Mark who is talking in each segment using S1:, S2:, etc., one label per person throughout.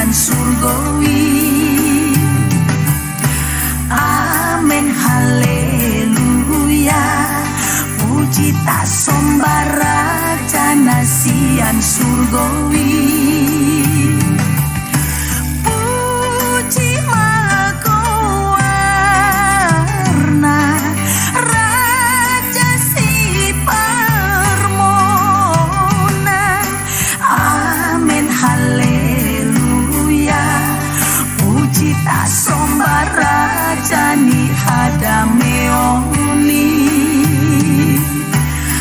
S1: nasian surgawi. Amin haleluya, puji tak sombar raja nasian surgawi. Puji maha kawarna, raja si parmona. Amin haleluya, puji tak sombar raja ni hadameoni.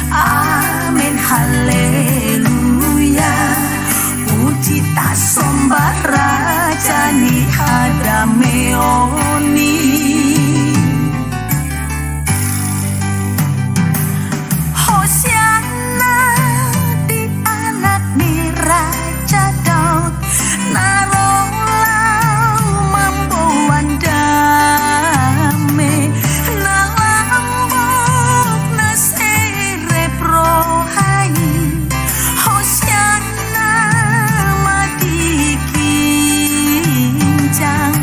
S1: Amin haleluya, puji tak sombar raja ni hadameoni. Hosiana di anak ni Raja Daud, naronglau mampuan damai, nalambok nasere prohai. Hosiana madikinjang.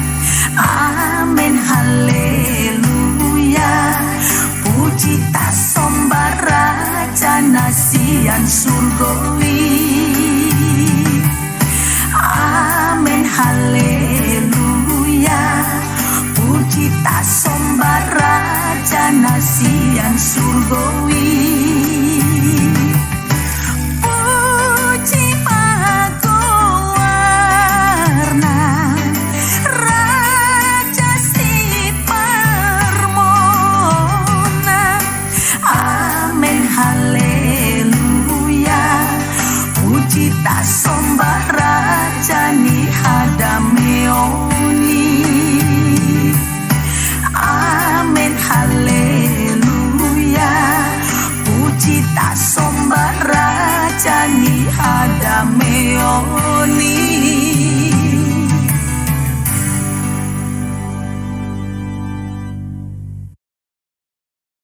S1: Amin haleluya, puji tak sombar raja nasian surgawi. Amin haleluya, puji tak sombar raja nasian surgawi.